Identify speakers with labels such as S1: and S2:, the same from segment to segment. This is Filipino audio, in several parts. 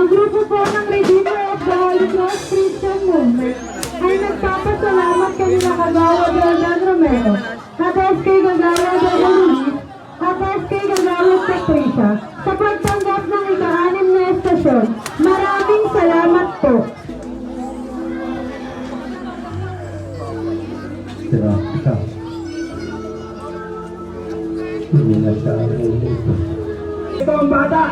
S1: grupo po ng Redeemer of the Holy Cross Christian Movement ay nagpapasalamat kanila Kagawad Roldan Romero, Hatas kay Kagawad Luis, Hatas kay Kagawad Patricia sa pagtanggap ng ika-6 na estasyon. Maraming salamat po.
S2: Ito ang bata.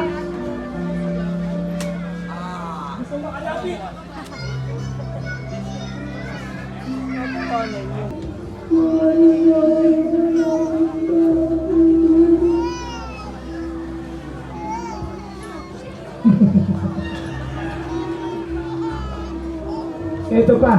S2: Ito pa.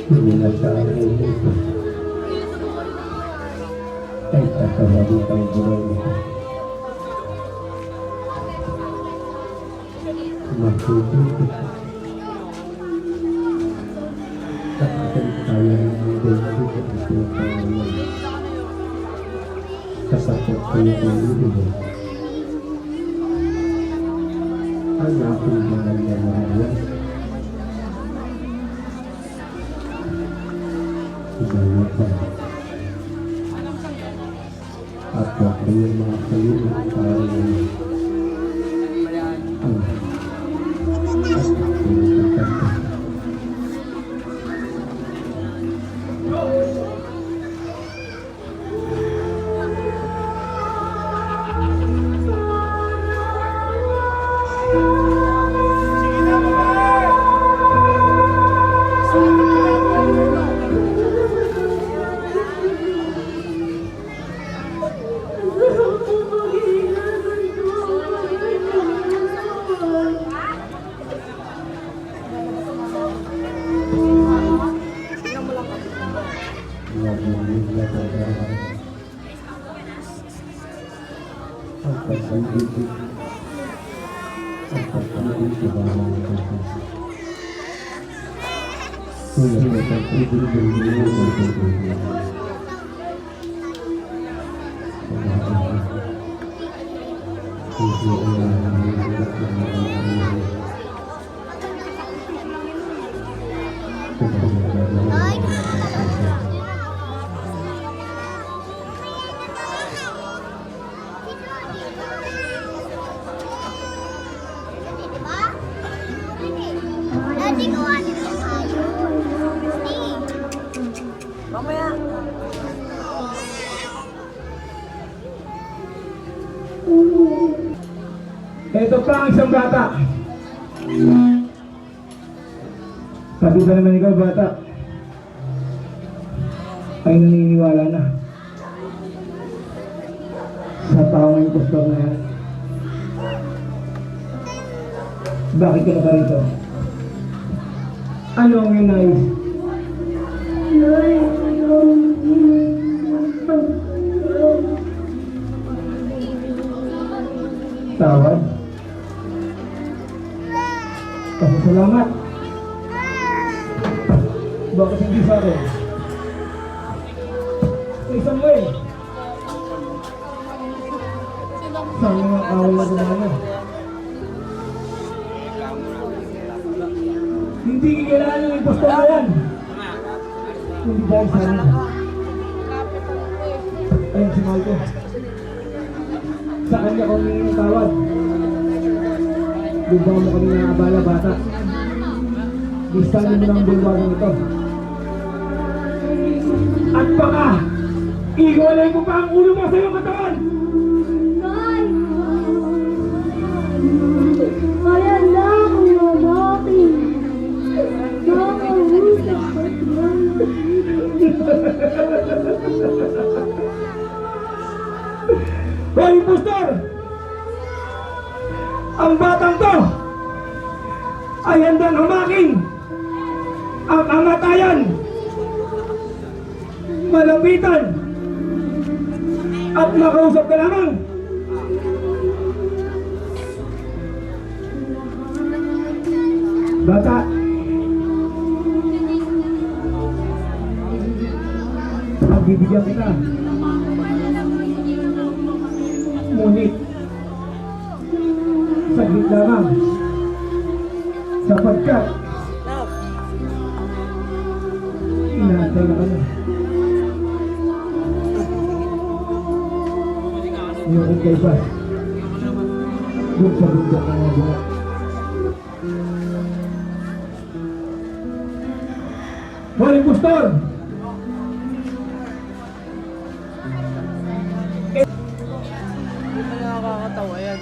S2: Hindi na siya ang ito. Ay, tatawag itong buhay nito. Masusunod siya. Kapatid tayo ng mga dito at pinapalaman. Kasapot kayo ang ilo. Ang aking mahal na mahal. At wag kayong mga kayunan para ngayon. Ito pa ang isang bata. Sabi ba naman ikaw, bata, ay naniniwala na sa taong impostor na yan.
S3: Bakit ka na ba rito? Ano ang iyong nais? Tawad? Pasasalamat. Bakit hindi sa akin? Kay Samuel. Saan mga kawal na gumana? Hindi kailangan ng impostor na yan. Hindi dahil sa akin. Ayun si Malco. Sa kanya ko humingi ng tawad. Lubang mo kami ng abala bata. Listanin mo ng bulwagang ito. At baka, iwalay mo pa ang ulo mo sa iyong katawan!
S1: Nay! Kaya na ako lalaki. Nakausap ko
S3: Hoy, impostor! Ang batang to ay handang hamakin ang kamatayan, malapitan, at makausap ka lamang. Bata, pagbibigyan kita. Ngunit, saglit lamang, sapagkat inaantay na ka na. Iyong kay Bas, doon sa bundok ng mga bunga. Hoy, impostor!
S4: Nakakatawa yan.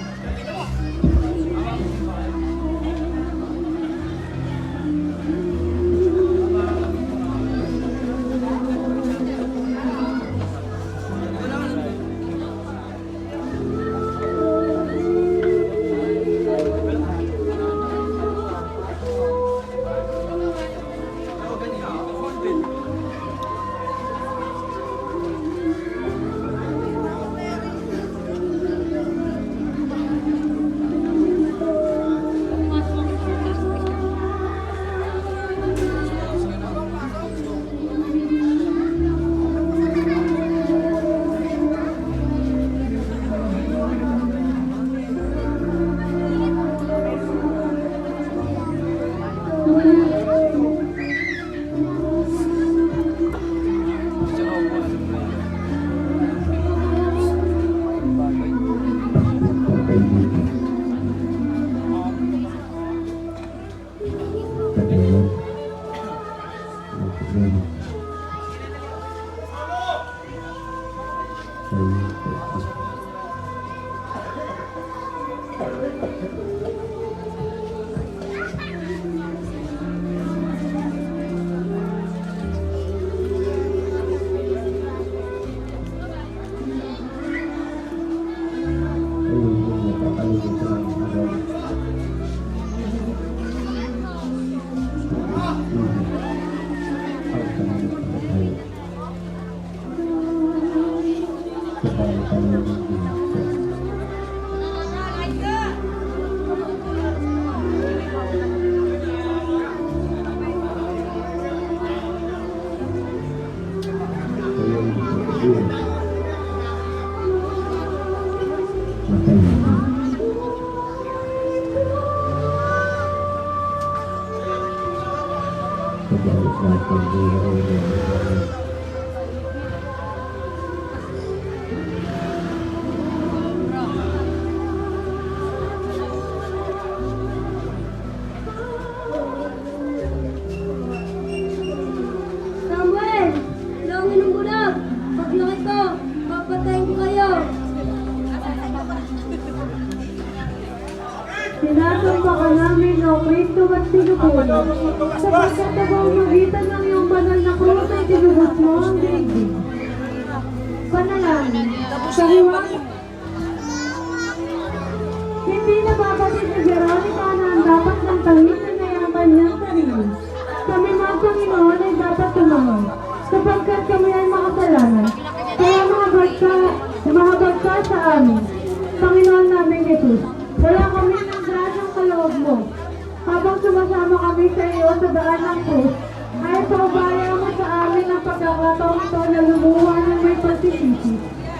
S1: Samuel! Langin ng bulag! Paglaki ko, papatayin ko kayo! Sinasamba ka namin, O Kristo at sinupon. Sapagkat sa pamamagitan ng iyong banal na krus ay tinubos mo ang daigdig. Panalangin, sa hiwag, hindi na babalik ni Veronica na ang dapat ng tangisan na ang kanyang sarili. Kami mga Panginoon ay dapat tumangon, sapagkat kami ay makasalanan. Kaya mahabag ka sa amin, Panginoon namin Jesus. Wala kami ng grasyang kaloob mo. Habang sumasama kami sa iyo sa daan ng krus, ay paubaya mo sa amin ang pagkakataong ito na lumuha ng may pagsisisi.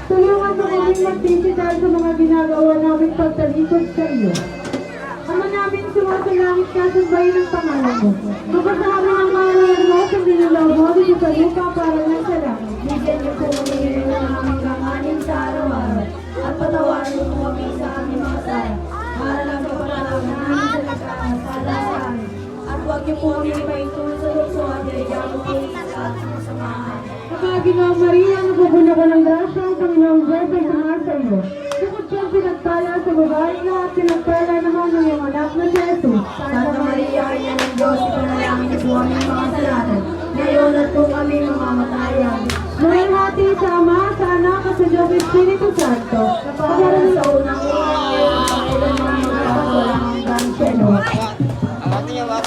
S1: Tulungan mo kaming magsisi dahil sa mga ginagawa namin pagtalikod sa iyo. Ama namin sumasalangit ka sa bayan ng pangalan mo. Magpasabi ang pangalan mo sa dinulaw mo dito sa lupa para lang sa langit. Bigyan niyo po kami ng aming kakanin sa araw-araw at patawarin mo kami sa aming mga sala. Para lang sa pangalan namin sa nagkakasala sa amin. At huwag niyo po kami maitulog sa lukso at dirigyan mo po sa ating masamahan. Kapag Ginoong Maria, nagpupuna ka ng grasya, ang Panginoong Diyos ay sumasa sa iyo. Bukod siyang pinagpala sa babae na at pinagpala naman ng iyong anak na si Jesus. Santa Maria, Ina ng Diyos, ipanalangin niyo po aming mga kasalanan. Ngayon at kung kami mamamatayan. Luwalhati sa Ama, sa Anak, at sa Diyos Espiritu Santo. Kapag sa unang oras, ngayon at sa kailanman magkakawalang hanggang siyeno.
S4: Ano ba?